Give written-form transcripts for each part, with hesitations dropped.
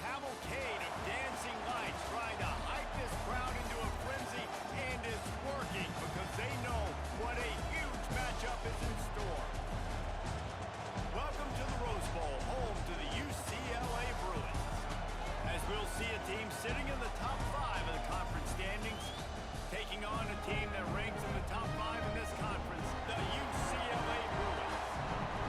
cavalcade of dancing lights trying to hype this crowd into a frenzy, and it's working because they know what a huge matchup is in store. Welcome to the Rose Bowl, home to the UCLA Bruins. As we'll see a team sitting in the top 5 of the conference standings, taking on a team that ranks in the top 5 in this conference, the UCLA Bruins.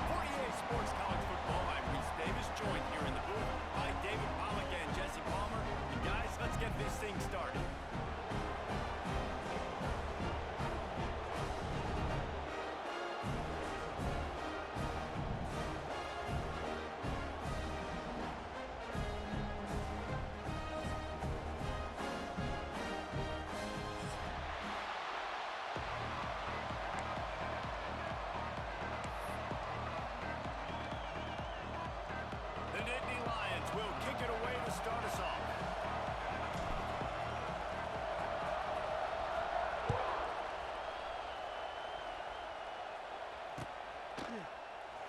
For EA Sports College Football, I'm Reese Davis, joined here in the booth by David Pollack and Jesse Palmer. And guys, let's get this thing started.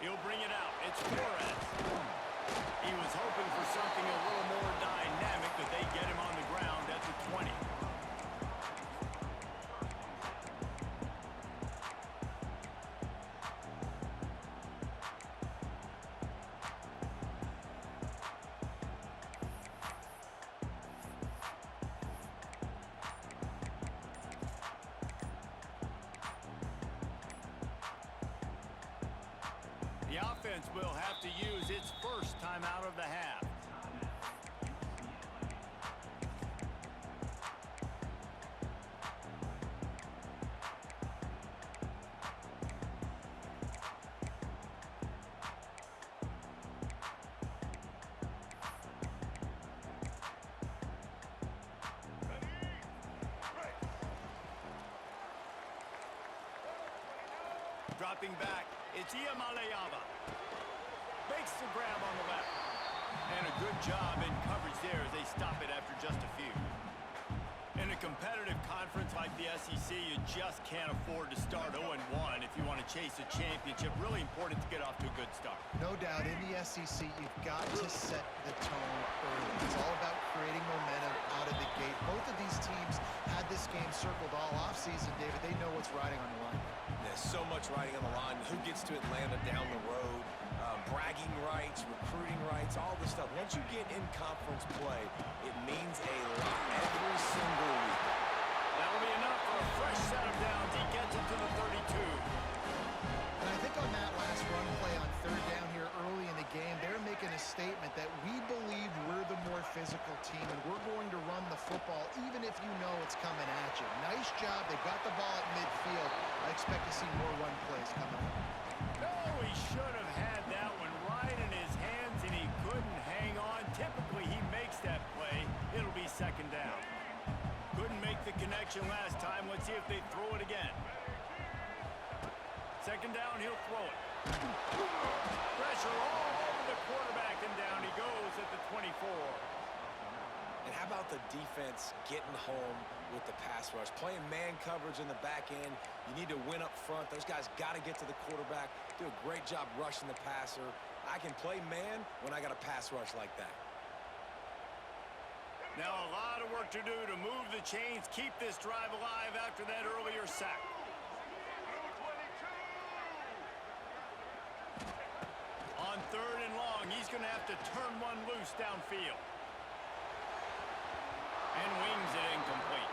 He'll bring it out. It's Flores. He was hoping for something a little more dynamic, but they get him on the ground at the 20. The offense will have to use its first timeout of the half. Dropping back, it's Iamaleava. Makes the grab on the left. And a good job in coverage there as they stop it after just a few. In a competitive conference like the SEC, you just can't afford to start 0-1 if you want to chase a championship. Really important to get off to a good start. No doubt, in the SEC, you've got to set the tone early. It's all about creating momentum out of the gate. Both of these teams had this game circled all offseason, David. They know what's riding on the line. There's so much riding on the line. Who gets to Atlanta down the road? Bragging rights, recruiting rights, all this stuff. Once you get in conference play, it means a lot every single week. That'll be enough for a fresh set of downs. He gets it to the 32. And I think on that last run play on third down here early in the game, they're making a statement that we believe we're the more physical team and we're going to run the football even if you know it's coming at you. Nice job. They got the ball at midfield. I expect to see more run plays coming up. No, he should have had that one right in his hands and he couldn't hang on. Typically, he makes that play. It'll be second down. Couldn't make the connection last time. Let's see if they throw it again. Second down, he'll throw it. Pressure all over the quarterback, and down he goes at the 24. And how about the defense getting home with the pass rush? Playing man coverage in the back end. You need to win up front. Those guys got to get to the quarterback. Do a great job rushing the passer. I can play man when I got a pass rush like that. Now a lot of work to do to move the chains, keep this drive alive after that earlier sack. On third and long, he's going to have to turn one loose downfield. And wings it incomplete.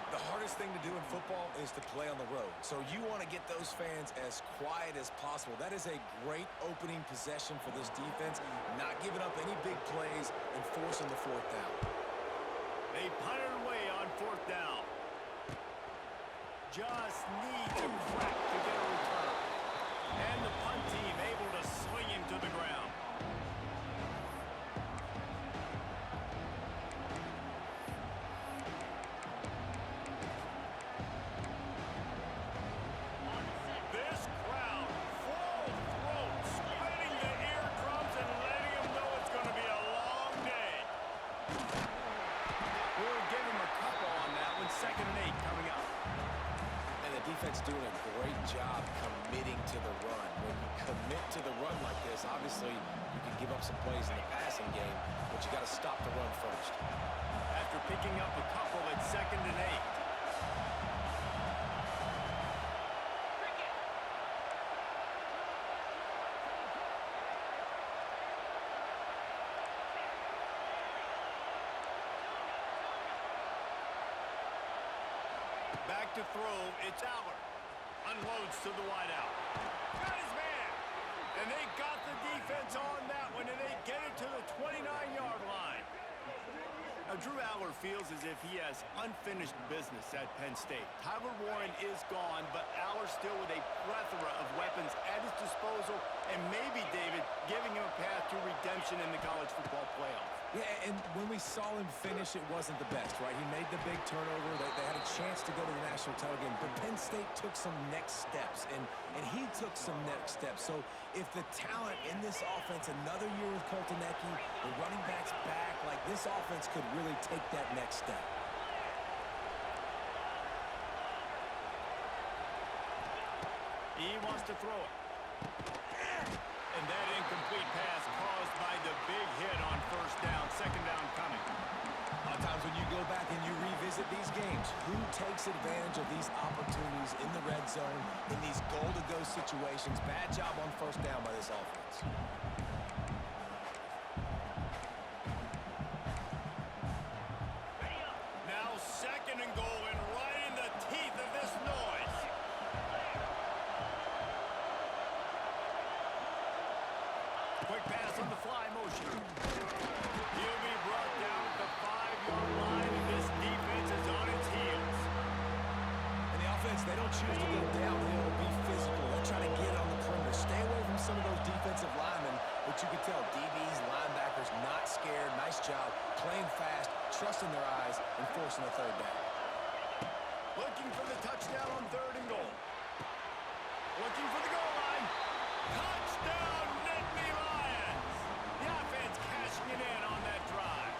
The hardest thing to do in football is to play on the road. So you want to get those fans as quiet as possible. That is a great opening possession for this defense. Not giving up any big plays and forcing the fourth down. They punted away on fourth down. Just needs a crack to get a return. And the punt team able to sling him to the ground. This crowd, full throat, spreading the eardrums and letting them know it's going to be a long day. We'll give him a couple on that one. 2nd and 8 coming up. And the defense doing a great job committing to the run. When you commit to the run like this, obviously you can give up some plays in the passing game, but you got to stop the run first. After picking up a couple, it's 2nd and 8. Back to throw, it's Aller. Unloads to the wideout. Got his man. And they got the defense on that one, and they get it to the 29-yard line. Now, Drew Aller feels as if he has unfinished business at Penn State. Tyler Warren is gone, but Aller still with a plethora of weapons at his disposal, and maybe, David, giving him a path to redemption in the college football playoff. Yeah, and when we saw him finish, it wasn't the best, right? He made the big turnover. They had a chance to go to the national title game, but Penn State took some next steps, and he took some next steps. So if the talent in this offense, another year with Coltonecki, the running backs back, like this offense could really take that next step. He wants to throw it. And that incomplete pass caused by the big hit on 1st down. 2nd down coming. A lot of times when you go back and you revisit these games, who takes advantage of these opportunities in the red zone, in these goal-to-go situations? Bad job on 1st down by this offense. Now 2nd and goal, and right in the teeth of this noise. Quick pass on the fly motion. He'll be brought down at the 5-yard line, and this defense is on its heels. And the offense, they don't choose to go downhill, be physical. They try to get on the perimeter. Stay away from some of those defensive linemen, but you can tell DBs, linebackers, not scared. Nice job, playing fast, trusting their eyes, and forcing a 3rd down. Looking for the touchdown on 3rd and goal. Looking for the goal line. Touchdown, Nittany Lions! The offense cashing it in on that drive.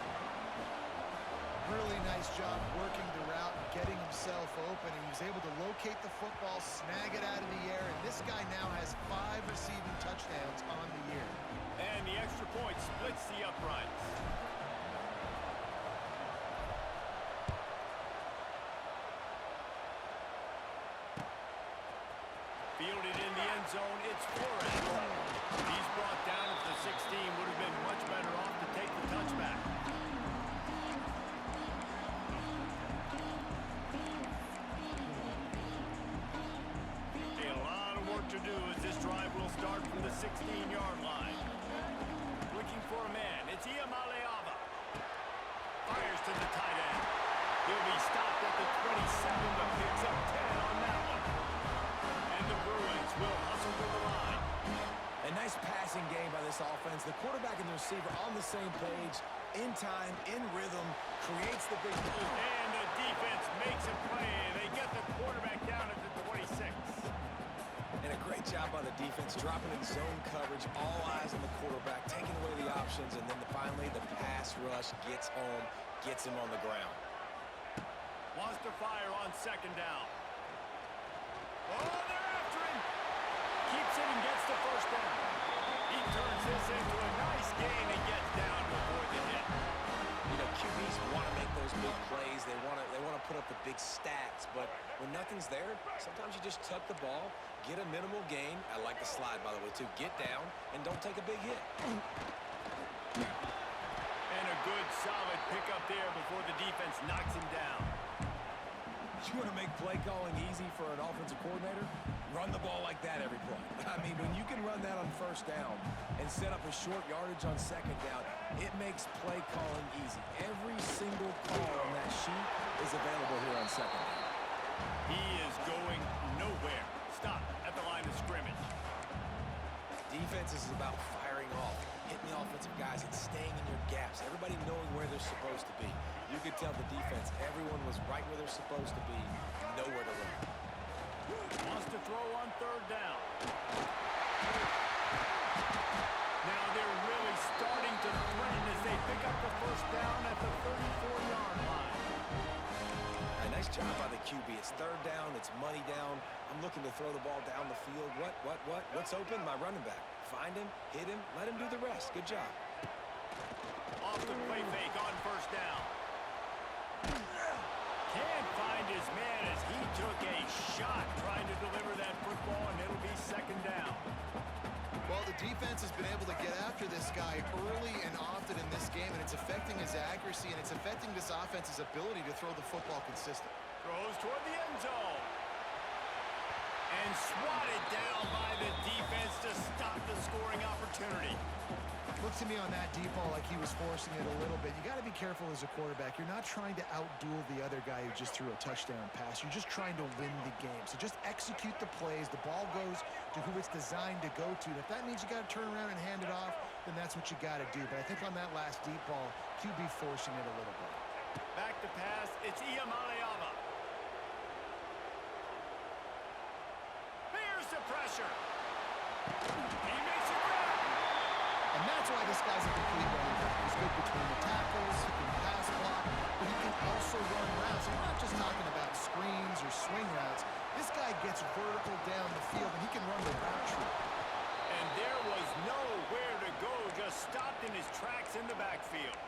Really nice job working the route and getting himself open. He was able to locate the football, snag it out of the air, and this guy now has 5 receiving touchdowns on the year. And the extra point splits the uprights. Fielded in the end zone, it's Flores. He's brought down at the 16, would have been much better off to take the touchback. A lot of work to do as this drive will start from the 16-yard line. Looking for a man, it's Iamaleava. Fires to the tight end. He'll be stopped at the 27, but picks up 10 on that one. And the Bruins will hustle to the line. A nice passing game by this offense. The quarterback and the receiver on the same page, in time, in rhythm, creates the big play. And the defense makes a play. They get the quarterback down at the 26. And a great job by the defense, dropping in zone coverage, all eyes on the quarterback, taking away the options, and then finally the pass rush gets home, gets him on the ground. Wants to fire on 2nd down. Oh, they're after him. Keeps it and gets the 1st down. He turns this into a nice gain and gets down before the hit. You know, QBs want to make those big plays. They want to put up the big stats, but when nothing's there, sometimes you just tuck the ball, get a minimal gain. I like the slide, by the way, too. Get down and don't take a big hit. And a good, solid pickup there before the defense knocks him down. You want to make play calling easy for an offensive coordinator? Run the ball like that every play. I mean, when you can run that on 1st down and set up a short yardage on 2nd down, it makes play calling easy. Every single call on that sheet is available here on 2nd down. He is going nowhere. Stop at the line of scrimmage. Defense is about firing off, hitting the offensive guys and staying in your gaps. Everybody knowing where they're supposed to be. You could tell the defense, everyone was right where they're supposed to be, nowhere to run. Wants to throw on 3rd down. Now they're really starting to threaten as they pick up the 1st down at the 34-yard line. I right, nice job by the QB. It's third down. It's money down. I'm looking to throw the ball down the field. What's open? My running back. Find him, hit him, let him do the rest. Good job. Off the play fake on first down. Can't find his man as he took a shot trying to deliver that football, and it'll be second down. Well, the defense has been able to get after this guy early and often in this game, and it's affecting his accuracy, and it's affecting this offense's ability to throw the football consistent. Throws toward the end zone. And swatted down by the defense to stop the scoring opportunity. Looks to me on that deep ball like he was forcing it a little bit. You got to be careful as a quarterback. You're not trying to outduel the other guy who just threw a touchdown pass. You're just trying to win the game. So just execute the plays. The ball goes to who it's designed to go to. If that means you got to turn around and hand it off, then that's what you got to do. But I think on that last deep ball, QB forcing it a little bit. Back to pass. It's Iamaleava. Here's the pressure. He makes a grab. And that's why this guy's a complete running back. He's good between the tackles, he can pass block, but he can also run routes. And we're not just talking about screens or swing routes. This guy gets vertical down the field, and he can run the route tree. And there was nowhere to go, just stopped in his tracks in the backfield.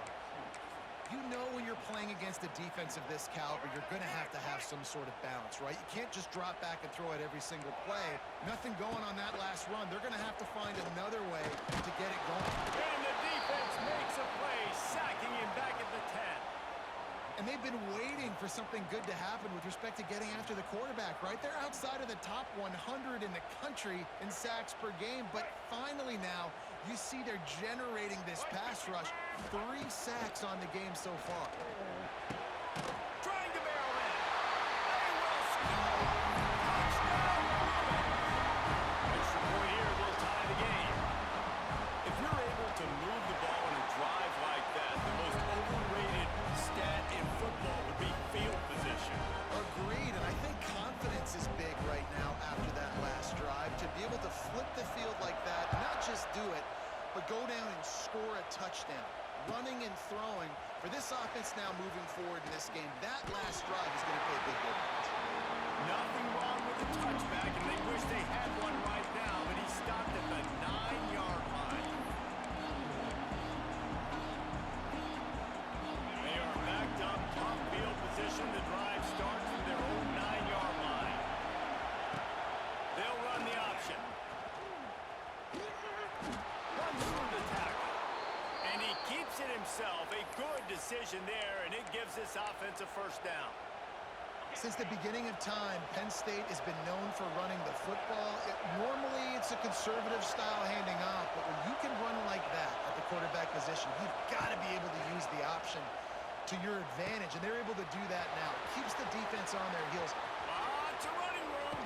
You know when you're playing against a defense of this caliber, you're going to have some sort of balance, right? You can't just drop back and throw it every single play. Nothing going on that last run. They're going to have to find another way to get it going. And the defense makes a play, sacking him back at the 10. And they've been waiting for something good to happen with respect to getting after the quarterback, right? They're outside of the top 100 in the country in sacks per game, but finally now you see they're generating this pass rush. 3 sacks on the game so far. Trying to barrel in. They will score. Touchdown. Extra point here will tie the game. If you're able to move the ball in a drive like that, the most overrated stat in football would be field position. Agreed, and I think confidence is big right now after that last drive. To be able to flip the field like that, not just do it, but go down and score a touchdown. Running and throwing for this offense now moving forward in this game, that last drive is going to pay big difference. Nothing wrong with the touchback, and they wish they had one right now, but he stopped at the 9-yard line. They are backed up, top field position. The drive starts from their own 9-yard line. They'll run the option. Runs through the tackle. And he keeps it himself. A good decision there, and it gives this offense a first down. Since the beginning of time, Penn State has been known for running the football. Normally, it's a conservative style handing off, but when you can run like that at the quarterback position, you've got to be able to use the option to your advantage, and they're able to do that now. It keeps the defense on their heels. Lots of running room.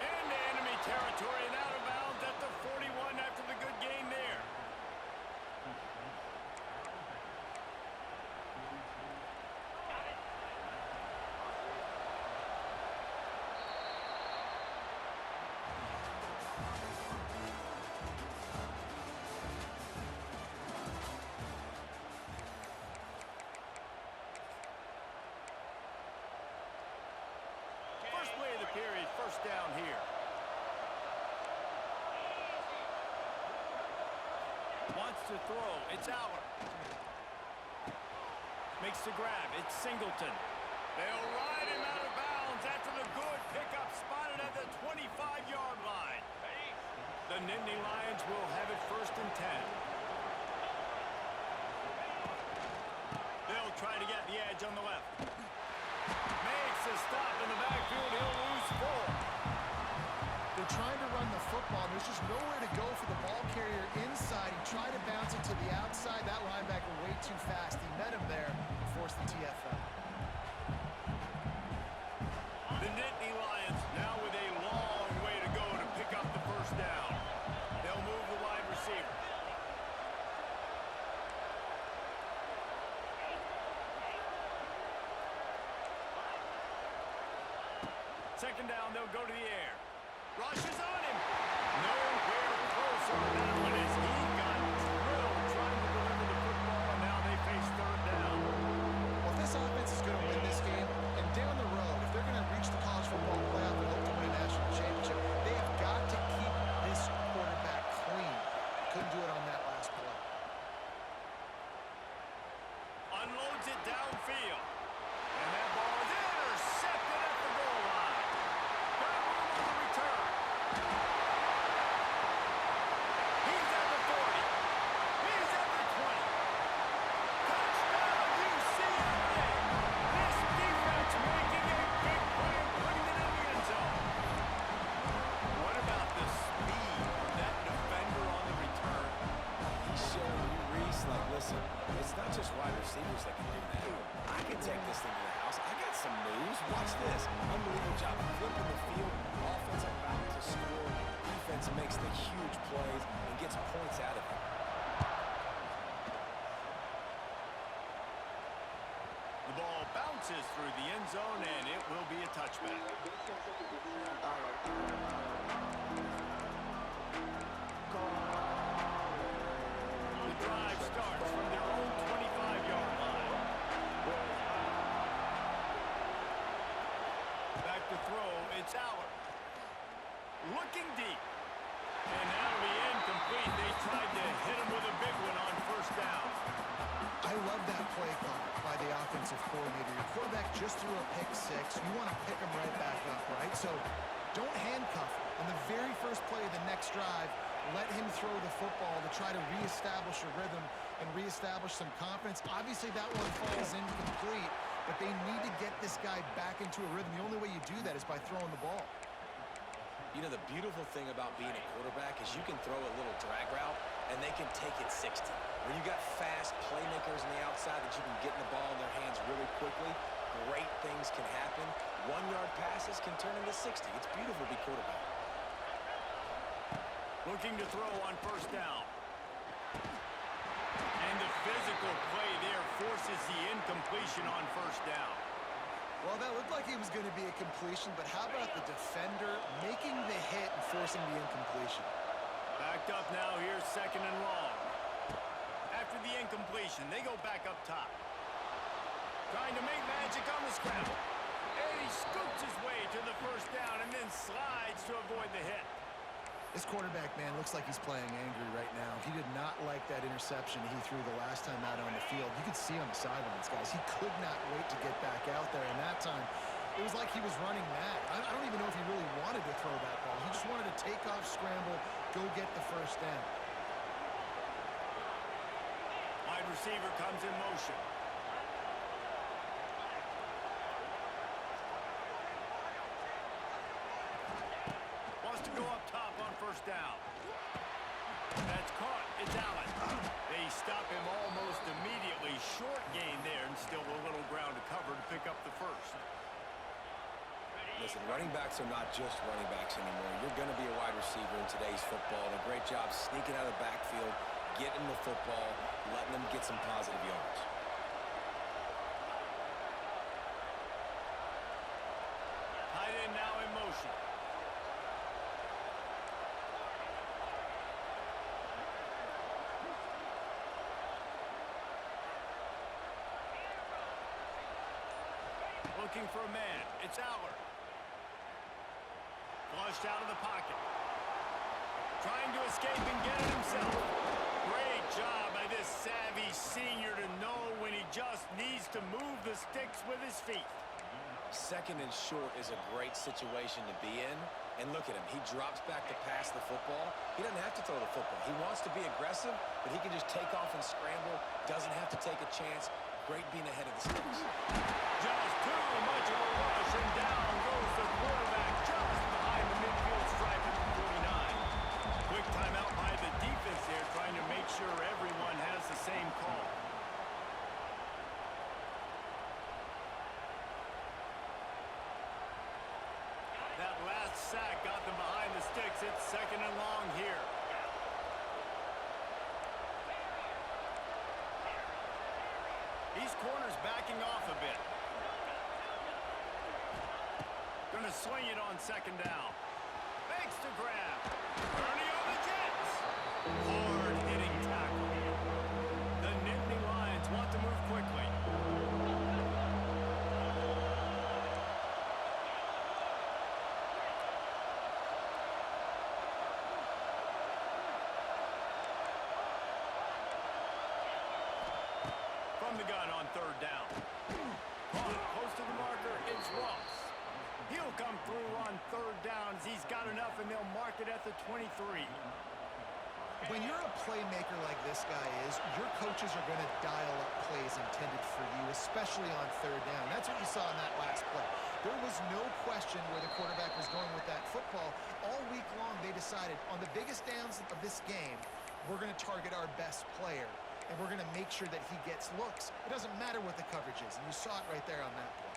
Into enemy territory and out of bounds at the 41 after the good gain there. First play of the period, first down here. Wants to throw. It's Aller. Makes the grab. It's Singleton. They'll ride him out of bounds after the good pickup spotted at the 25-yard line. The Nittany Lions will have it first and 10. They'll try to get the edge on the left. Makes a stop in the backfield. He'll lose 4. They're trying to run the football. There's just nowhere to go for the ball carrier inside. He tried to bounce it to the outside. That linebacker way too fast. He met him there and forced the TFL. The Nittany Lions now with a long way to go to pick up the first down. They'll move the wide receiver. Second down, they'll go to the air. Rushes on him. Nowhere close on that one as he got drilled trying to deliver the football, and now they face third down. Well, if this offense is going to win this Watch this. Unbelievable job flipping the field. Offense about to score. Defense makes the huge plays and gets points out of it. The ball bounces through the end zone, and it will be a touchback. The drive starts from their own 25-yard line. Back to throw, it's Allard. Looking deep. And that'll be incomplete. They tried to hit him with a big one on first down. I love that play call by the offensive coordinator. Your quarterback just threw a pick six. You want to pick him right back up, right? So don't handcuff him. On the very first play of the next drive, let him throw the football to try to reestablish a rhythm and reestablish some confidence. Obviously, that one falls incomplete, but they need to get this guy back into a rhythm. The only way you do that is by throwing the ball. You know, the beautiful thing about being a quarterback is you can throw a little drag route, and they can take it 60. When you got fast playmakers on the outside that you can get the ball in their hands really quickly, great things can happen. 1-yard passes can turn into 60. It's beautiful to be quarterback. Looking to throw on first down. And the physical play there forces the incompletion on first down. Well, that looked like it was going to be a completion, but how about the defender making the hit and forcing the incompletion? Backed up now, here's second and long. After the incompletion, they go back up top. Trying to make magic on the scramble. And he scoops his way to the first down and then slides to avoid the hit. This quarterback, man, looks like he's playing angry right now. He did not like that interception he threw the last time out on the field. You could see on the sidelines, guys. He could not wait to get back out there, and that time, it was like he was running mad. I don't even know if he really wanted to throw that ball. He just wanted to take off, scramble, go get the first down. Wide receiver comes in motion. Wants to go up top on first down. That's caught. It's Allen. They stop him almost immediately. Short gain there and still a little ground to cover to pick up the first. Listen, running backs are not just running backs anymore. You're going to be a wide receiver in today's football. And a great job sneaking out of the backfield, getting the football, letting them get some positive yards. Tight end now in motion. Looking for a man. It's Allard. Flushed out of the pocket. Trying to escape and get it himself. Great job by this savvy senior to know when he just needs to move the sticks with his feet. Second and short is a great situation to be in. And look at him. He drops back to pass the football. He doesn't have to throw the football. He wants to be aggressive, but he can just take off and scramble. Doesn't have to take a chance. Great being ahead of the sticks. Just too much of a rush, and down goes the quarterback just behind the midfield stripe at the 49. Quick timeout by the defense there, trying to make sure everyone has the same call. That last sack got them behind the sticks. It's second and long here. These corners backing off a bit. Going to swing it on second down. Fakes to grab. Ernie on the Jets. Hard-hitting tackle. The Nittany Lions want to move quickly. From the gun on third down. Close to the marker, it's Ross. He'll come through on third down. He's got enough, and they'll mark it at the 23. When you're a playmaker like this guy is, your coaches are going to dial up plays intended for you, especially on third down. That's what you saw in that last play. There was no question where the quarterback was going with that football. All week long, they decided on the biggest downs of this game, we're going to target our best player, and we're going to make sure that he gets looks. It doesn't matter what the coverage is, and you saw it right there on that play.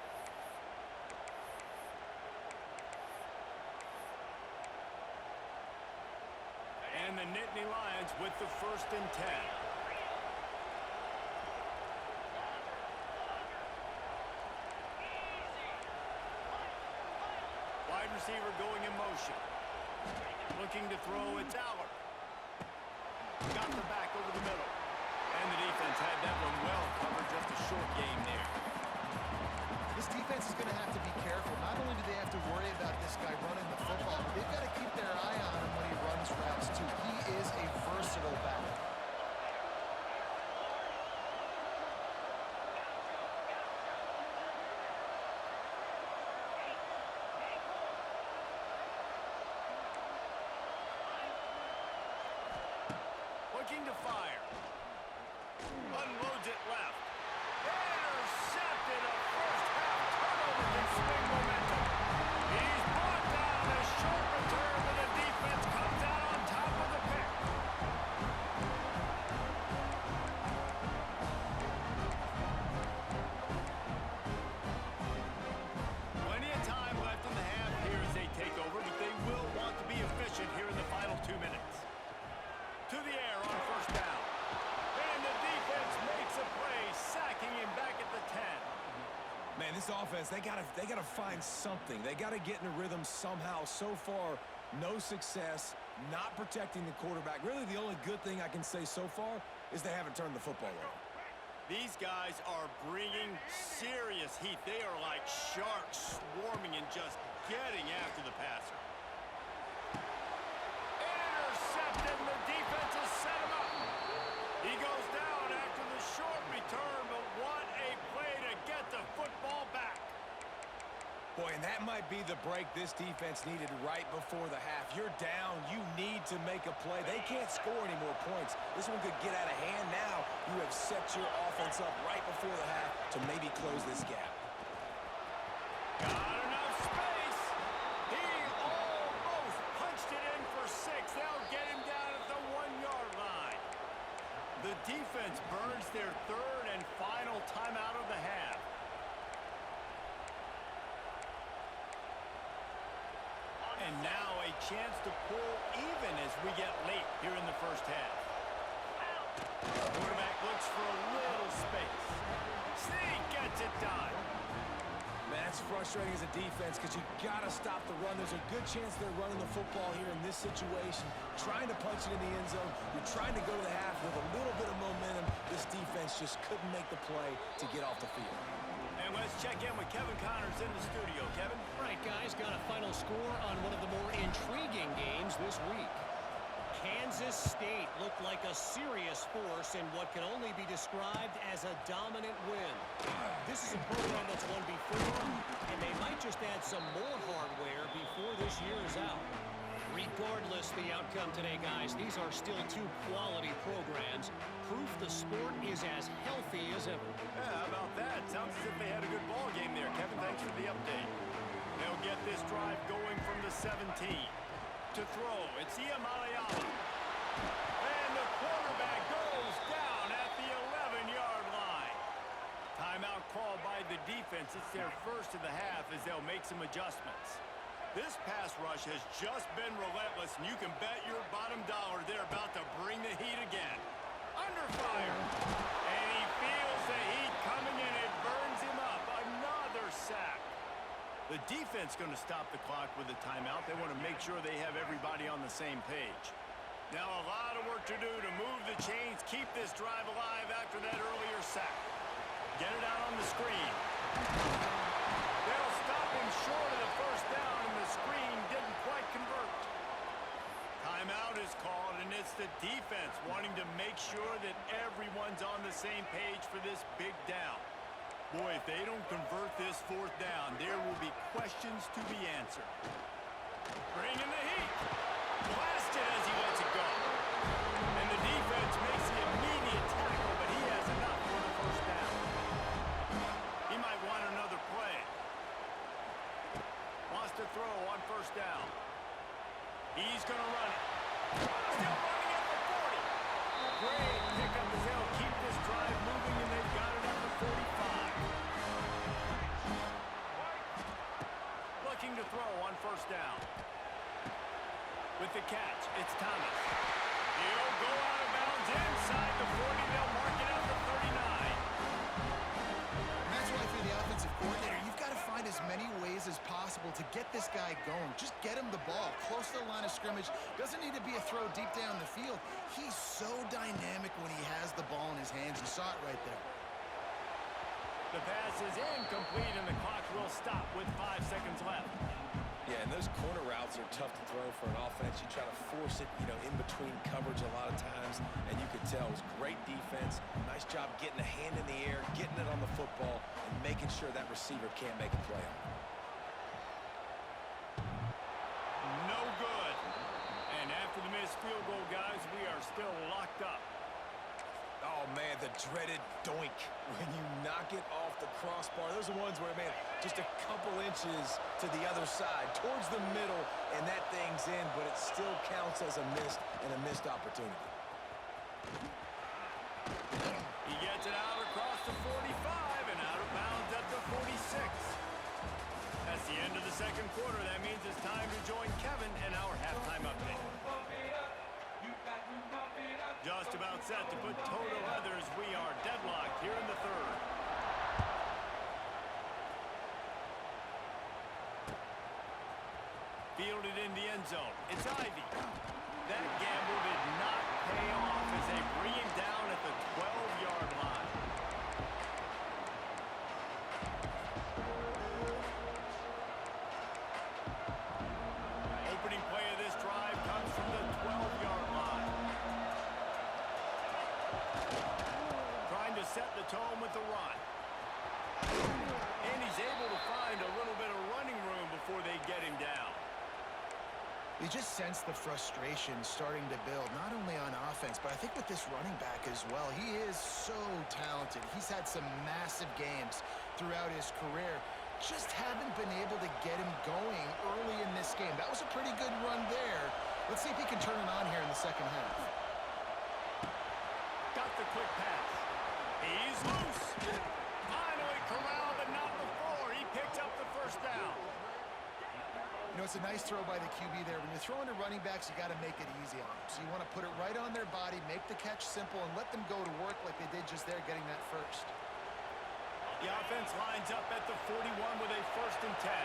the Nittany Lions with the 1st and 10. Wide receiver going in motion. Looking to throw, it's Aller. Got the back over the middle. And the defense had that one well covered, just a short game there. This defense is going to have to be careful. Not only do they have to worry about this guy running the football, but they've got to keep their eye on him when he runs routes, too. He is a versatile back. Looking to fire. Unloads it left. Intercepted. A first-half turnover can swing momentum. He's brought down. A short return, but the defense comes out on top of the pick. Plenty of time left in the half here as they take over, but they will want to be efficient here in the final 2 minutes. To the air on first down. And the defense makes a play, sacking him back at the 10. Man, this offense, they gotta find something. They gotta get in a rhythm somehow. So far, no success, not protecting the quarterback. Really, the only good thing I can say so far is they haven't turned the football over. These guys are bringing serious heat. They are like sharks swarming and just getting after the passer. Intercepted, and the defense has set him up. He goes down after the short return, but what a play to get the football back. Boy, and that might be the break this defense needed right before the half. You're down. You need to make a play. They can't score any more points. This one could get out of hand now. You have set your offense up right before the half to maybe close this gap. Got enough space. He almost punched it in for 6. They'll get him down at the 1-yard line. The defense burns their 3rd and final timeout of the half. And now a chance to pull even as we get late here in the first half. Quarterback looks for a little space. Sneak gets it done. Man, that's frustrating as a defense because you got to stop the run. There's a good chance they're running the football here in this situation, trying to punch it in the end zone. You're trying to go to the half with a little bit of momentum. This defense just couldn't make the play to get off the field. And let's check in with Kevin Connors in the studio. Kevin? All right, guys, got a final score on one of the more intriguing games this week. Kansas State looked like a serious force in what can only be described as a dominant win. This is a program that's won before, and they might just add some more hardware before this year is out. Regardless the outcome today, guys, these are still 2 quality programs. Proof the sport is as healthy as ever. Yeah, how about that? Sounds as if they had a good ball game there. Kevin, thanks for the update. They'll get this drive going from the 17. To throw, it's Iamalayama. And the quarterback goes down at the 11-yard line. Timeout called by the defense. It's their first of the half as they'll make some adjustments. This pass rush has just been relentless, and you can bet your bottom dollar they're about to bring the heat again. Under fire. And he feels the heat coming in. It burns him up. Another sack. The defense going to stop the clock with a timeout. They want to make sure they have everybody on the same page. Now a lot of work to do to move the chains, keep this drive alive after that earlier sack. Get it out on the screen. They'll stop him short of the first down, and the screen didn't quite convert. Timeout is called, and it's the defense wanting to make sure that everyone's on the same page for this big down. Boy, if they don't convert this 4th down, there will be questions to be answered. Bringing the heat. Blasted as he lets it go. And the defense makes the immediate tackle, but he has enough for the 1st down. He might want another play. Wants to throw on 1st down. He's going to run it. Still running at the 40. Great pickup as they'll keep this drive moving, and they've got it at the 45. Looking to throw on 1st down. With the catch, it's Thomas. He'll go out of bounds inside the 40. They'll mark it out to 39. And that's why, for the offensive coordinator, you've got to find as many ways as possible to get this guy going. Just get him the ball close to the line of scrimmage. Doesn't need to be a throw deep down the field. He's so dynamic when he has the ball in his hands. You saw it right there. The pass is incomplete, and the clock will stop with 5 seconds left. Yeah, and those corner routes are tough to throw for an offense. You try to force it, in between coverage a lot of times, and you could tell it was great defense. Nice job getting a hand in the air, getting it on the football, and making sure that receiver can't make a play on it. No good. And after the missed field goal, guys, we are still locked up. Oh, man, the dreaded doink when you knock it off the crossbar. Those are ones where, man, just a couple inches to the other side, towards the middle, and that thing's in, but it still counts as a missed opportunity. He gets it out across the 45 and out of bounds at the 46. That's the end of the second quarter. That means it's time to join Kevin in our halftime update. Just about set to put total others. We are deadlocked here in the third. Fielded in the end zone. It's Ivy. That gamble did not pay off as they bring him down at the 12-yard line. Opening play of this drive comes from the 12-yard line. Trying to set the tone with the run. And he's able to find a little bit of running room before they get him down. You just sense the frustration starting to build, not only on offense, but I think with this running back as well. He is so talented. He's had some massive games throughout his career. Just haven't been able to get him going early in this game. That was a pretty good run there. Let's see if he can turn it on here in the second half. Got the quick pass. He's loose. Finally corralled, but not before. He picks up the first down. It's a nice throw by the QB there. When you're throwing to running backs, you got to make it easy on them. So you want to put it right on their body, make the catch simple, and let them go to work like they did just there, getting that first. The offense lines up at the 41 with a 1st and 10.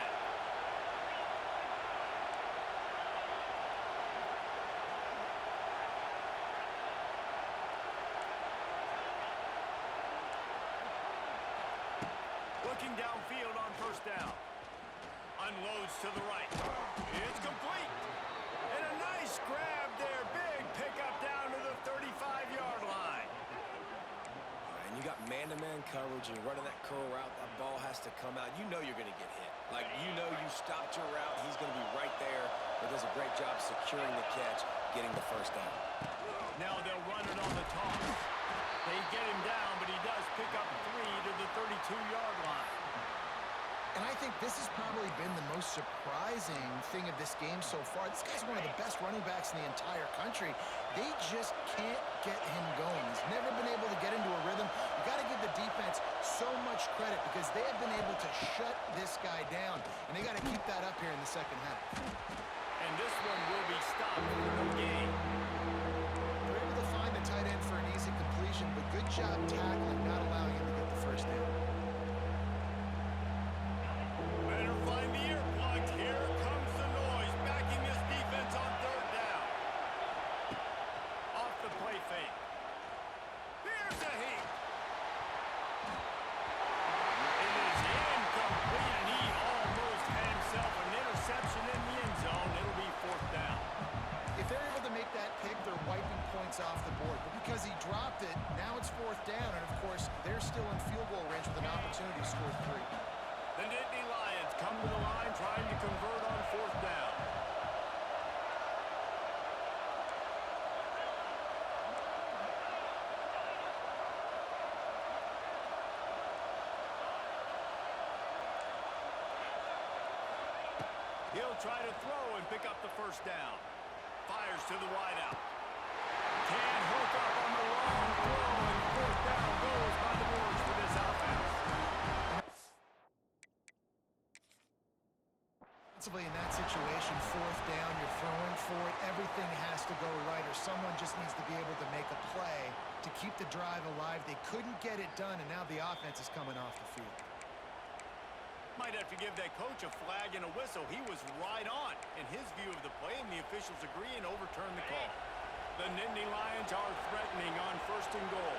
Looking downfield on 1st down. Unloads to the right. It's complete. And a nice grab there. Big pickup down to the 35-yard line. And you got man-to-man coverage, and you're running that curl route. That ball has to come out. You know you're going to get hit. You stopped your route. He's going to be right there. But does a great job securing the catch, getting the first down. Now they'll run it on the toss. They get him down, but he does pick up 3 to the 32-yard line. And I think this has probably been the most surprising thing of this game so far. This guy's one of the best running backs in the entire country. They just can't get him going. He's never been able to get into a rhythm. You got to give the defense so much credit because they have been able to shut this guy down. And they got to keep that up here in the second half. And this one will be stopped for the game. They're able to find the tight end for an easy completion, but good job tackling, not allowing him to get the first down. Better find the earplugs. Here comes the noise, backing this defense on 3rd down. Off the play fake. Here's a heat. It is incomplete, and he almost had himself an interception in the end zone. It'll be 4th down. If they're able to make that pick, they're wiping points off the board. But because he dropped it, now it's 4th down, and of course, they're still in field goal range with an opportunity to score 3. The Nittany Lions come to the line trying to convert on 4th down. He'll try to throw and pick up the 1st down. Fires to the wideout. Can't hook up on the long throw, and 4th down goes by the boards for this offense. In that situation, 4th down, you're throwing for it. Everything has to go right, or or someone just needs to be able to make a play to keep the drive alive. They couldn't get it done, and now the offense is coming off the field. Might have to give that coach a flag and a whistle. He was right on in his view of the play, and the officials agree and overturn the call. The Nittany Lions are threatening on 1st and goal.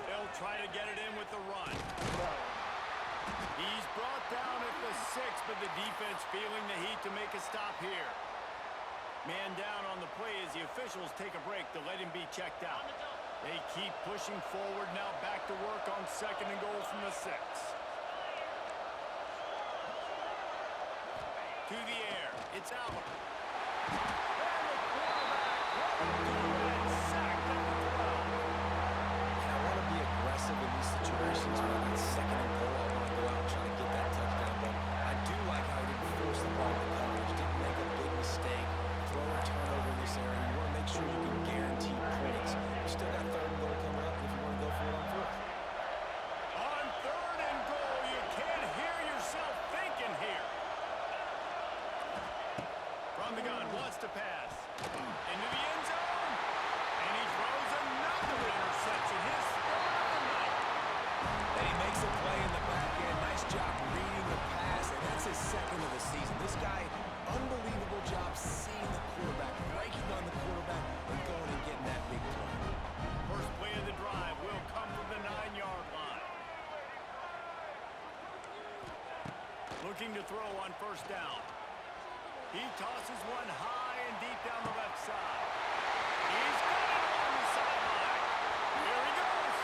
They'll try to get it in with the run. He's brought down at the 6, but the defense feeling the heat to make a stop here. Man down on the play as the officials take a break to let him be checked out. They keep pushing forward now, back to work on 2nd and goal from the 6. To the air, it's out. And the quarterback sacked at the 12. And I want to be aggressive in these situations when it's 2nd and goal. I want to go out and try to get that touchdown, but I do like how he didn't force the ball to coverage, didn't make a big mistake. Throw or turnover in this area. You want to make sure you can guarantee points. You still got 3rd and goal coming up if you want to go for it on 4th. On 3rd and goal, you can't hear yourself thinking here. From the gun, wants to pass. Into the end zone. And he throws another interception. His 3rd of the night. And he makes a play in the back end. Nice job reading the pass, and that's his 2nd of the season. This guy, unbelievable job seeing the quarterback, breaking on the quarterback, and going and getting that big play. First play of the drive will come from the 9-yard line. Looking to throw on 1st down. He tosses one high and deep down the left side. He's got it on the sideline. Here he goes.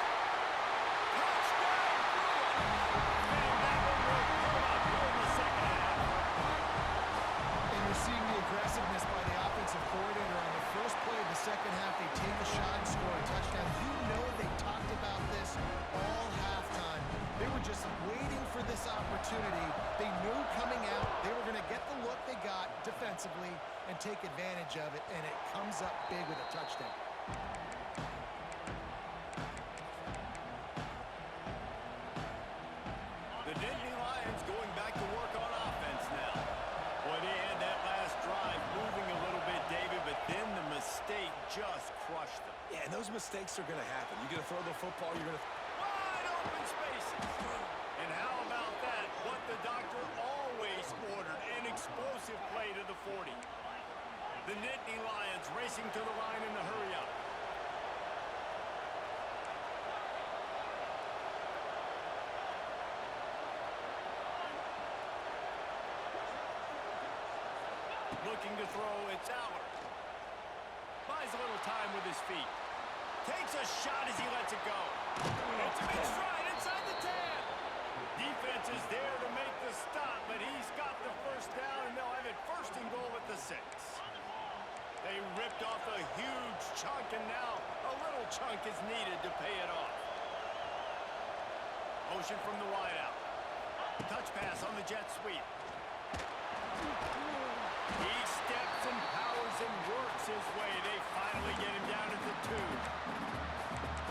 Touchdown, Bruins. And that one will come up here in the 2nd half. And you're seeing the aggressiveness by the offensive coordinator on the first play of the 2nd half. They take a shot and score a touchdown. You know they talked about this all halftime. They were just waiting for this opportunity. They knew coming out they were going to get the look they got defensively and take advantage of it, and it comes up big with a touchdown. The Nittany Lions going back to work on offense now. Boy, they had that last drive moving a little bit, David, but then the mistake just crushed them. Yeah, and those mistakes are going to happen. You're going to throw the football, you're going to... Wide open spaces. And how about that? What the doctor always ordered, an explosive play to the 40. The Nittany Lions racing to the line in the hurry-up. Looking to throw, it's Allard. Buys a little time with his feet. Takes a shot as he lets it go. It's a big stride inside the 10. Defense is there to make the stop, but he's got the 1st down, and they'll have it 1st and goal at the 6. They ripped off a huge chunk, and now a little chunk is needed to pay it off. Motion from the wideout. Touch pass on the jet sweep. He steps and powers and works his way. They finally get him down at the 2.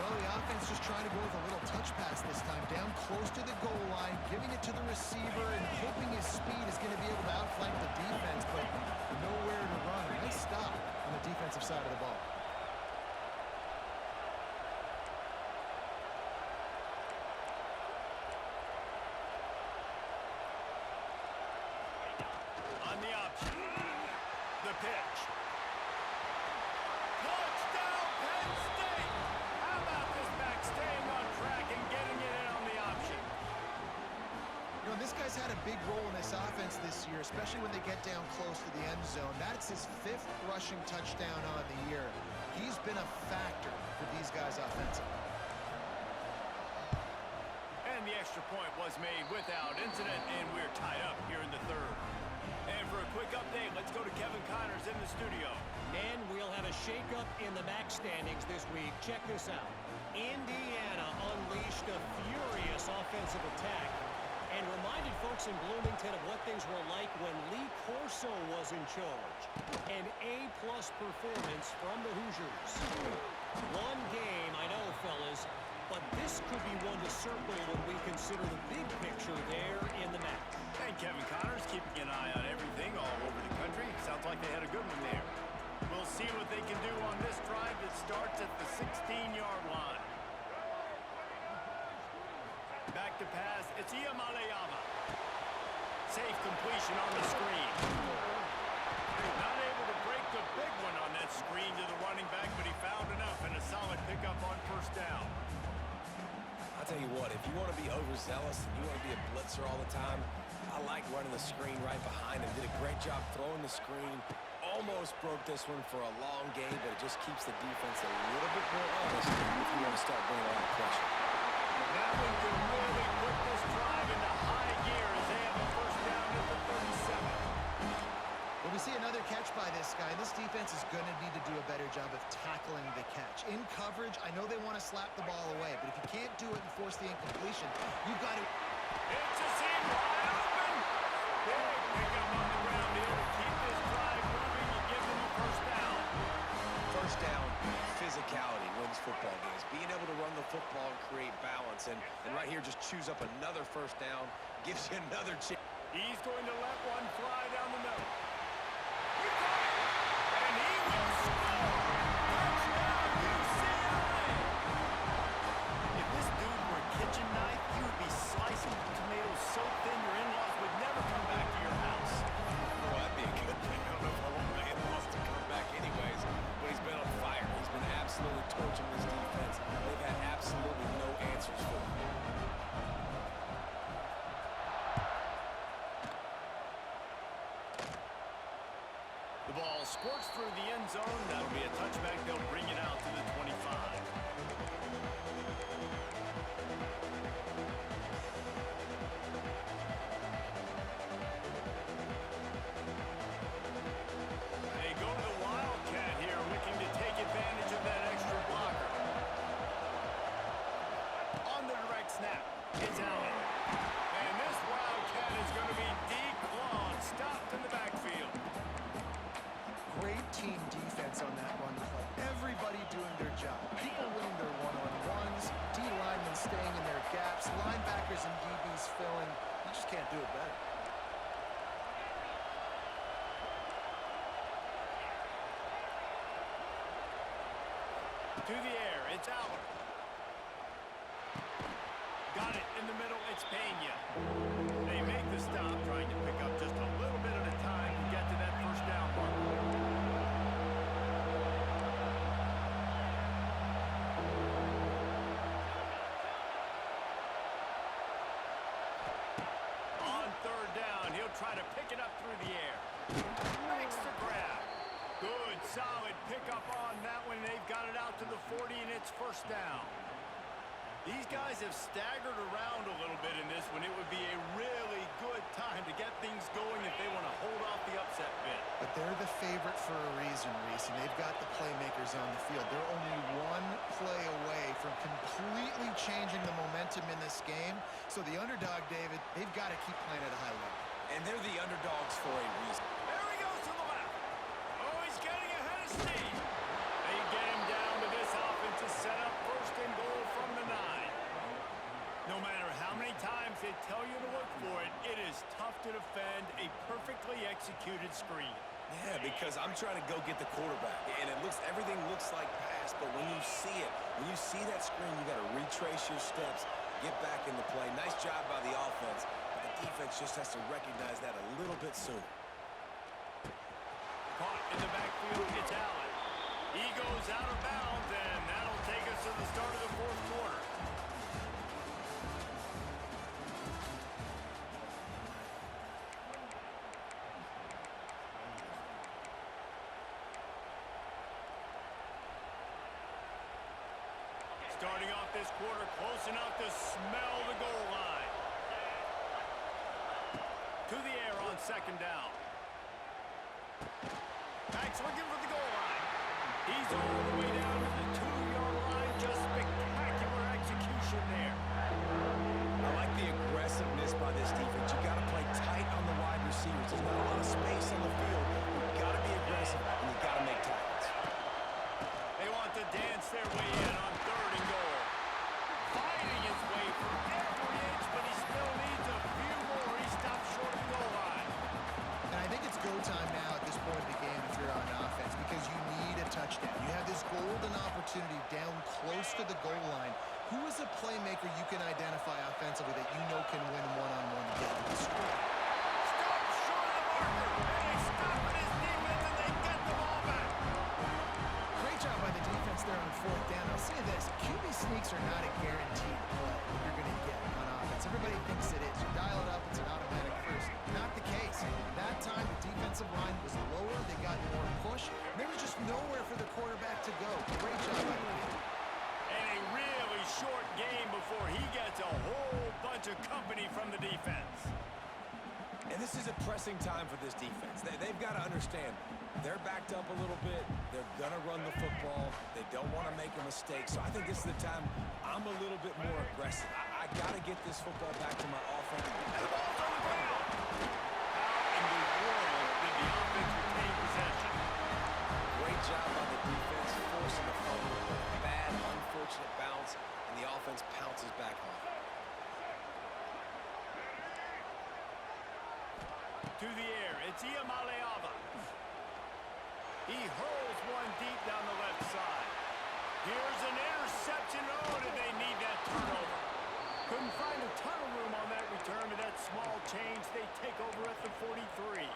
Well, the offense just trying to go with a little touch pass this time, down close to the goal line, giving it to the receiver and hoping his speed is going to be able to outflank the defense, but nowhere to run. Nice stop on the defensive side of the ball. On the option. The pitch. Touchdown, Penn State! How about this back staying on track and getting it in on the option? You know, this guy's had a big role in this offense this year, especially when they get down close to the end zone. That's his 5th rushing touchdown on the year. He's been a factor for these guys offensively. And the extra point was made without incident, and we're tied up here in the 3rd. And for a quick update, let's go to Kevin Connors in the studio. And we'll have a shakeup in the MAC standings this week. Check this out. Indiana unleashed a furious offensive attack and reminded folks in Bloomington of what things were like when Lee Corso was in charge. An A-plus performance from the Hoosiers. One game, I know, fellas, but this this could be one to circle when we consider the big picture there in the match. And Kevin Connor's keeping an eye on everything all over the country. Sounds like they had a good one there. We'll see what they can do on this drive that starts at the 16-yard line. Back to pass. It's Iamaleava. Safe completion on the screen. Not able to break the big one on that screen to the running back, but he found enough and a solid pickup on first down. I'll tell you what, if you want to be overzealous and you want to be a blitzer all the time, I like running the screen right behind him. Did a great job throwing the screen. Almost broke this one for a long game, but it just keeps the defense a little bit more honest if you want to start bringing a lot of pressure. That one can really put this drive into high gear as they have a first down at the 37. Well, we see another catch by this guy. This defense is going to need to do a better job of tackling the catch. In coverage, I know they want to slap the ball away, but if you can't do it and force the incompletion, you've got to... It's a seam wide open. Big pickup on the ground here to keep this drive moving and give them a first down. First down, physicality wins football games. Being able to run the football and create balance. And right here, just choose up another first down, gives you another chance. He's going to let one fly down the middle. He got it! And he will score! Touchdown, UCLA! If this dude were a kitchen knife, he would be slicing tomatoes so thin your in-laws would never come back to your house. Well, that'd be a good thing. I don't know if I want my in-laws to come back anyways, but he's been on fire. He's been absolutely torching this defense. They've had absolutely no answers for him. The ball squirts through the end zone. That'll be a touchback. They'll bring it out to the 25. They go to the Wildcat here, looking to take advantage of that extra blocker. On the direct snap, it's Allen. And this Wildcat is going to be declawed, stopped in the backfield. Great team defense on that run play. Everybody doing their job. People winning their one-on-ones, D-linemen staying in their gaps, linebackers and DBs filling. You just can't do it better. To the air, it's Allen. Got it in the middle, it's Pena. They make the stop, trying to pick up just a little bit at a time to get to that first down mark. On third down, he'll try to pick it up through the air. Makes the grab. Good, solid pickup on that one. They've got it out to the 40, and it's first down. These guys have staggered around a little bit in this one. It would be a really good time to get things going if they want to hold off the upset bid. But they're the favorite for a reason, Reese, and they've got the playmakers on the field. They're only one play away from completely changing the momentum in this game. So the underdog, David, they've got to keep playing at a high level. And they're the underdogs for a reason. There he goes to the left. Oh, he's getting ahead of steam. They get him down to this offensive setup. First and goal from the 9. No matter how many times they tell you to look for it, it is tough to defend a perfectly executed screen. Yeah, because I'm trying to go get the quarterback, and everything looks like pass, but when you see it, when you see that screen, you got to retrace your steps, get back in the play. Nice job by the offense, but the defense just has to recognize that a little bit sooner. Caught in the backfield, it's Allen. He goes out of bounds, and that'll take us to the start of the fourth quarter. Starting off this quarter close enough to smell the goal line. To the air on second down. Max looking for the goal line. He's all the way down to the 2-yard line. Just spectacular execution there. I like the aggressiveness by this defense. You got to play tight on the wide receivers. There's not a lot of space on the field. You've got to be aggressive, and you've got to make tackles. They want to dance their way in on third and goal. Fighting a playmaker you can identify offensively that you know can win one-on-one and get to the score? Stopped short of the marker, and they stop at his defense, and they get the ball back. Great job by the defense there on fourth down. I'll say this, QB sneaks are not a guaranteed play that you're going to get on offense. Everybody thinks it is. You dial it up, it's an automatic first. Not the case. That time, the defensive line was lower. They got more push. There was just nowhere for the quarterback to go. Great job by the kid. And a really short game before he gets a whole bunch of company from the defense. And this is a pressing time for this defense. They've got to understand, they're backed up a little bit. They're going to run the football. They don't want to make a mistake. So I think this is the time I'm a little bit more aggressive. I got to get this football back to my offense. And the ball's on the ground. How in the world did the offense retain possession? Great job by the defense, forcing the fumble. Bad, unfortunate bounce, and the offense pounces back on it. To the air, it's Iamaleava. He hurls one deep down the left side. Here's an interception. Oh, did they need that turnover? Couldn't find a ton of room on that return to that small change. They take over at the 43.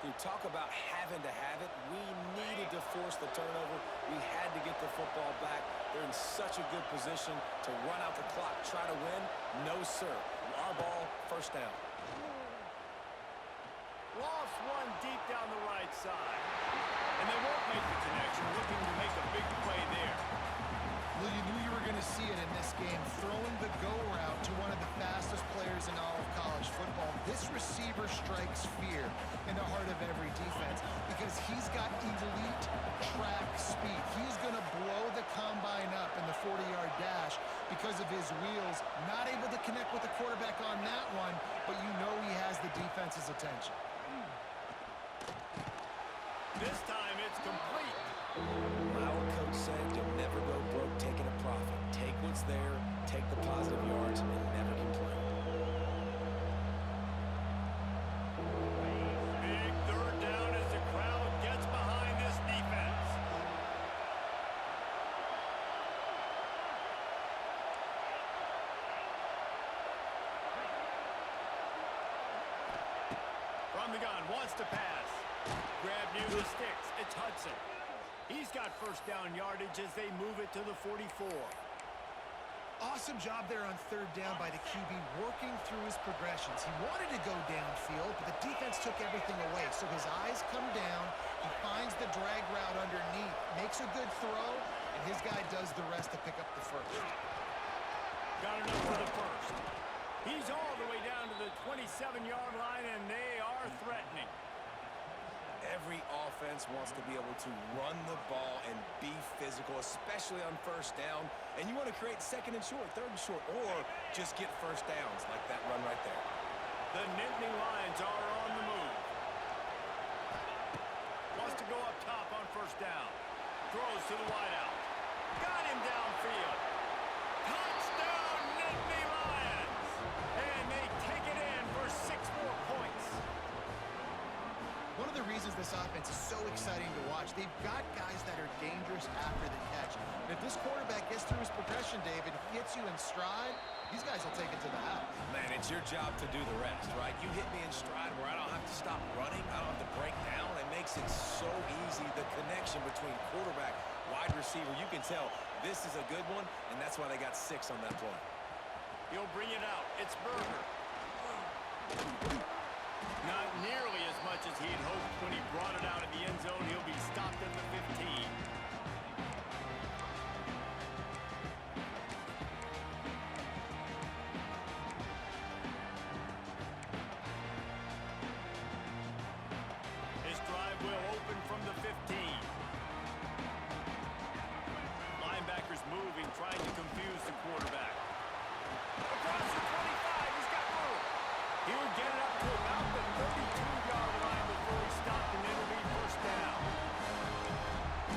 Dude, talk about having to have it. We needed to force the turnover. We had to get the football back. They're in such a good position to run out the clock, try to win. No, sir. Our ball, first down. Lofts one deep down the right side. And they won't make the connection, looking to make a big play there. Well, you knew you were going to see it in this game, throwing the go route to one of the fastest players in all of college football. This receiver strikes fear in the heart of every defense because he's got elite track speed. He's going to blow the combine up in the 40-yard dash because of his wheels. Not able to connect with the quarterback on that one, but you know he has the defense's attention. This time it's complete. My old coach said you'll never go broke taking a profit. Take what's there, take the positive yards, and never complain. Big third down as the crowd gets behind this defense. From the gun, wants to pass. Grab near the sticks. It's Hudson. He's got first down yardage as they move it to the 44. Awesome job there on third down by the QB, working through his progressions. He wanted to go downfield, but the defense took everything away. So his eyes come down. He finds the drag route underneath, makes a good throw, and his guy does the rest to pick up the first. Got enough for the first. He's all the way down to the 27-yard line, and they are threatening. Every offense wants to be able to run the ball and be physical, especially on first down. And you want to create second and short, third and short, or just get first downs like that run right there. The Nittany Lions are on the move. Wants to go up top on first down. Throws to the wideout. Got him downfield. Touchdown, Nittany Lions! And they take it in for 6 more points. One of the reasons this offense is so exciting to watch, they've got guys that are dangerous after the catch. And if this quarterback gets through his progression, David, hits you in stride, these guys will take it to the house. Man, it's your job to do the rest, right? You hit me in stride where I don't have to stop running. I don't have to break down. It makes it so easy. The connection between quarterback, wide receiver, you can tell this is a good one, and that's why they got 6 on that play. He'll bring it out. It's Berger. Not nearly as much as he had hoped when he brought it out of the end zone. He'll be stopped at the 15. His drive will open from the 15. Linebackers moving, trying to confuse the quarterback. Across the 25, he's got room. He'll get it up to about the 32-yard line before he stopped, and it'll be first down.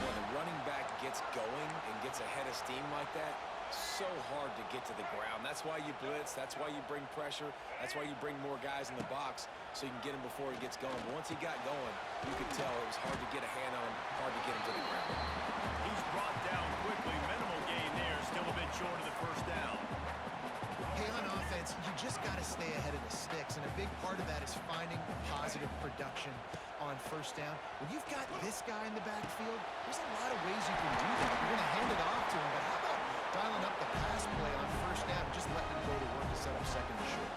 When the running back gets going and gets ahead of steam like that, so hard to get to the ground. That's why you blitz. That's why you bring pressure. That's why you bring more guys in the box so you can get him before he gets going. But once he got going, you could tell it was hard to get a hand on him, hard to get him to the ground. He's brought down quickly. Minimal gain there. Still a bit short of the first stay ahead of the sticks, and a big part of that is finding positive production on first down. When you've got this guy in the backfield, there's a lot of ways you can do that. You're going to hand it off to him, but how about dialing up the pass play on first down and just letting him go to work to set up second and short?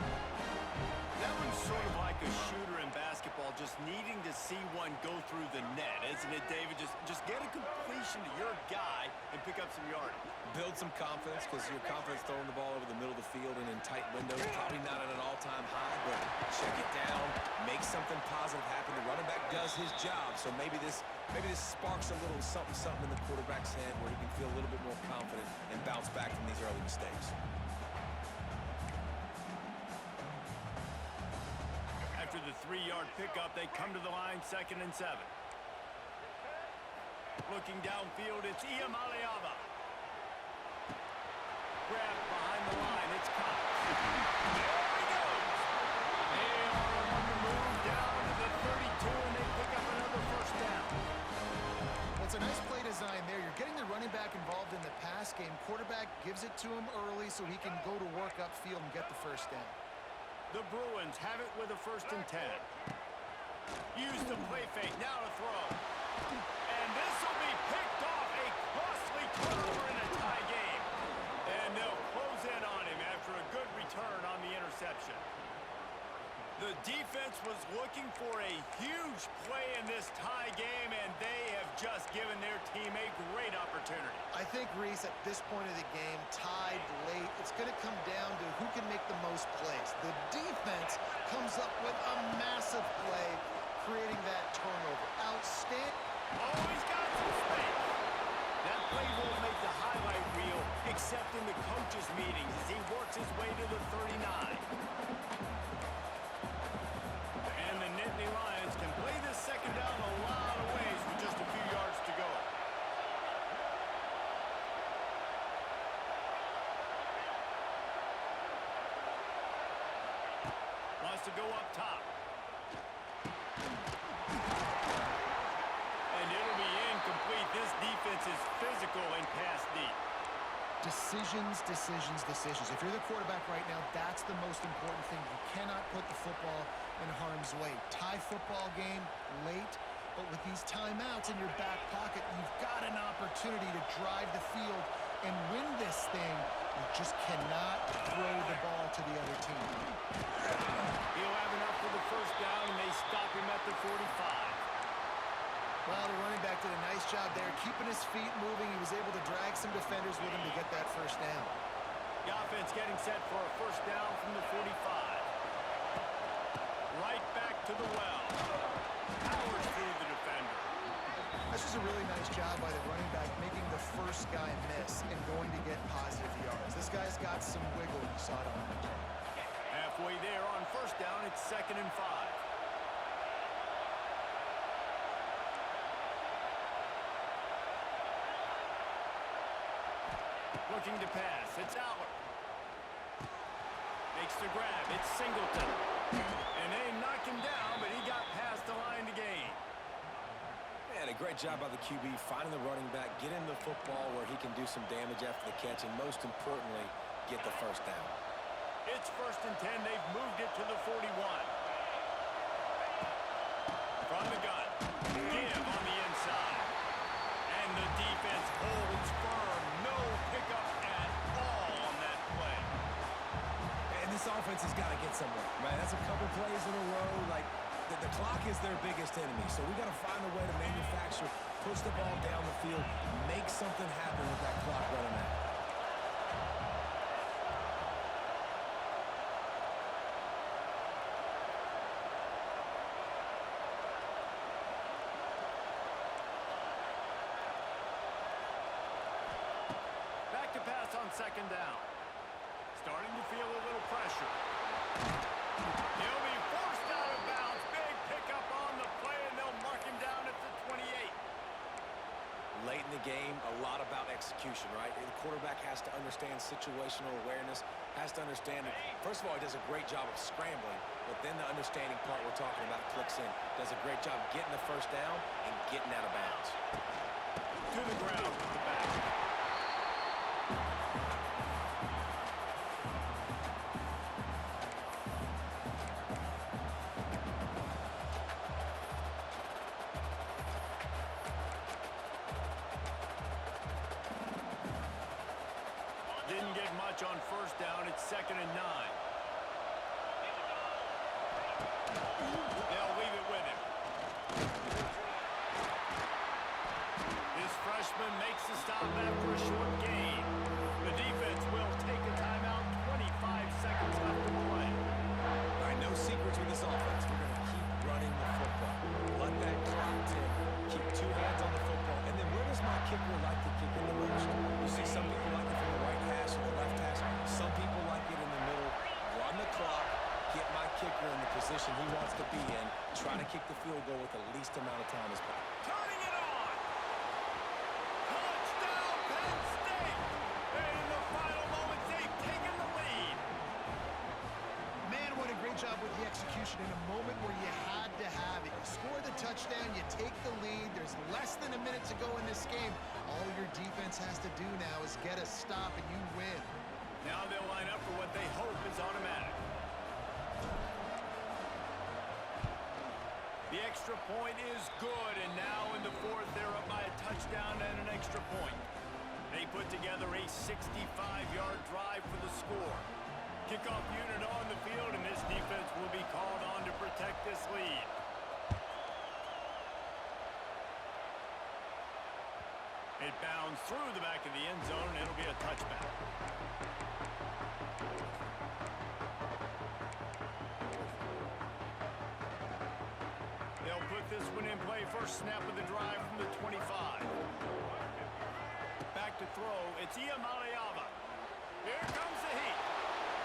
That one's sort of like a shooter in basketball, just needing to see one go through the net, isn't it, David? Just get a completion to your guy and pick up some yardage. Build some confidence, because your confidence throwing the ball over the middle of the field and in tight windows, probably not at an all-time high, but check it down, make something positive happen. The running back does his job, so maybe this sparks a little something in the quarterback's head where he can feel a little bit more confident and bounce back from these early mistakes. After the 3-yard pickup, they come to the line, 2nd and 7. Looking downfield, it's Iamaleava. Grab behind the line, it's Cox. There he goes! They are on the move down to the 32, and they pick up another first down. Well, it's a nice play design there. You're getting the running back involved in the pass game. Quarterback gives it to him early so he can go to work upfield and get the first down. The Bruins have it with a 1st and 10. Use the play fake, now to throw. And this will be picked off, a costly turnover in a tie game. And they'll close in on him after a good return on the interception. The defense was looking for a huge play in this tie game, and they have just given their team a great opportunity. I think, Reese, at this point of the game, tied late, it's going to come down to who can make the most plays. The defense comes up with a massive play, creating that turnover. Outstanding. Oh, he's got some space. That play won't make the highlight reel, except in the coaches' meetings as he works his way to the 39. And the Nittany Lions can play this second down a lot of ways with just a few yards to go. Wants to go up top. And it'll be incomplete. This defense is physical and pass deep. Decisions. If you're the quarterback right now, that's the most important thing. You cannot put the football in harm's way. Tie football game late, but with these timeouts in your back pocket, you've got an opportunity to drive the field and win this thing. You just cannot throw the ball to the other team. He'll have enough for the first down, and they stop him at the 45. Well, the running back did a nice job there, keeping his feet moving. He was able to drag some defenders with him to get that first down. The offense getting set for a first down from the 45. Right back to the well. Powers through the defender. This was a really nice job by the running back, making the first guy miss and going to get positive yards. This guy's got some wiggle. You saw it on that play. Halfway there on first down, it's 2nd and 5. Looking to pass, it's Aller. Makes the grab, it's Singleton. And they knock him down, but he got past the line to gain. Man, a great job by the QB finding the running back, getting the football where he can do some damage after the catch, and most importantly, get the first down. It's 1st and 10, they've moved it to the 41. From the gun, give on the inside. And the defense holds firm. No pickup at all on that play. And this offense has got to get somewhere, right? That's a couple plays in a row. Like, the clock is their biggest enemy, so we got to find a way to manufacture, push the ball down the field, make something happen with that clock running out. Back to pass on 2nd down. Starting to feel a little pressure. He'll be forced out of bounds. Big pickup on the play, and they'll mark him down at the 28. Late in the game, a lot about execution, right? The quarterback has to understand situational awareness, has to understand that, first of all, he does a great job of scrambling, but then the understanding part we're talking about clicks in. Does a great job getting the first down and getting out of bounds. To the ground with the back. didn't get much on first down. It's 2nd and 9. They'll leave it with him. This freshman makes the stop after a short gain. The defense will take a timeout. 25 seconds left to play. All right, no secrets with this offense. We're going to keep running the football. Let that clock tick. Keep 2 hands on the football. And then where does my kicker like to kick in the most? You see some people like it from the right hash or the left hash. Some people like it in the middle. Run the clock. Get my kicker in the position he wants to be in. Try to kick the field goal with the least amount of time as possible. Turning it on. Touchdown, Penn State. And in the final moments, they've taken the lead. Man, what a great job with the execution in a moment where you had to have it. You score the touchdown, you take the lead. There's less than a minute to go in this game. All your defense has to do now is get a stop and you win. Now they'll line up for what they hope is automatic. The extra point is good, and now in the 4th, they're up by a touchdown and an extra point. They put together a 65-yard drive for the score. Kickoff unit on the field, and this defense will be called on to protect this lead. It bounds through the back of the end zone, and it'll be a touchback. They'll put this one in play. First snap of the drive from the 25. Back to throw. It's Iamaleava. Here comes the heat.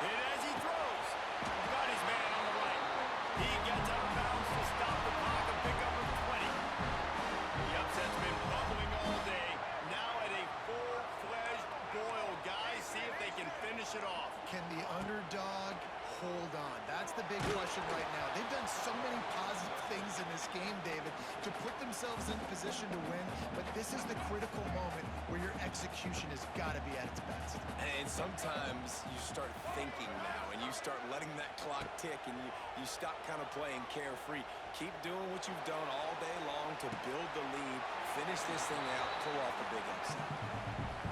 And as he throws, got his man on the right. He gets out of bounds to stop the clock and pick up a 20. The upset's been bubbling all day. Now at a full-fledged boil. Guys, see if they can finish it off. Can the underdog hold on? That's the big question right now. They've done so many positive things in this game, David, to put themselves in position to win, but this is the critical moment where your execution has got to be at its best. And sometimes you start thinking now, and you start letting that clock tick, and you stop kind of playing carefree. Keep doing what you've done all day long to build the lead, finish this thing out, pull off the big upset.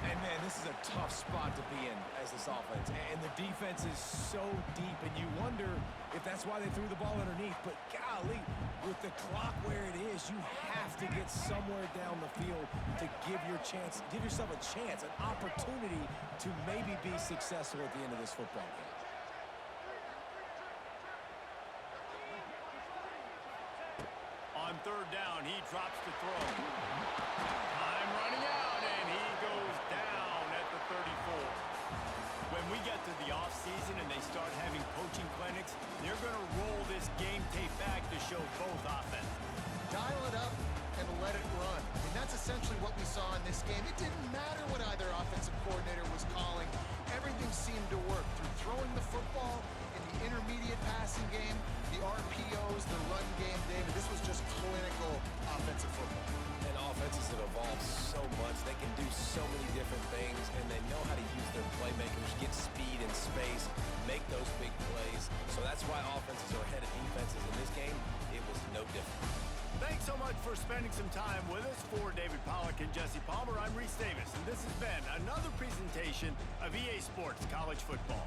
And, man, this is a tough spot to be in as this offense. And the defense is so deep, and you wonder if that's why they threw the ball underneath. But, golly, with the clock where it is, you have to get somewhere down the field to give yourself a chance, an opportunity to maybe be successful at the end of this football game. On 3rd down, he drops to throw. Time running out, and he goes down at the 34. When we get to the offseason and they start having coaching clinics, they're going to roll this game tape back to show both offenses. Dial it up and let it run. And that's essentially what we saw in this game. It didn't matter what either offensive coordinator was calling. Everything seemed to work through throwing the football in the intermediate passing game, the RPOs, the run game, David. This was just clinical offensive football. And offenses have evolved so much. They can do so many different things, and they know how to use their playmakers, get speed and space, make those big plays. So that's why offenses are ahead of defenses. In this game, it was no different. Thanks so much for spending some time with us. For David Pollack and Jesse Palmer, I'm Reese Davis, and this has been another presentation of EA Sports College Football.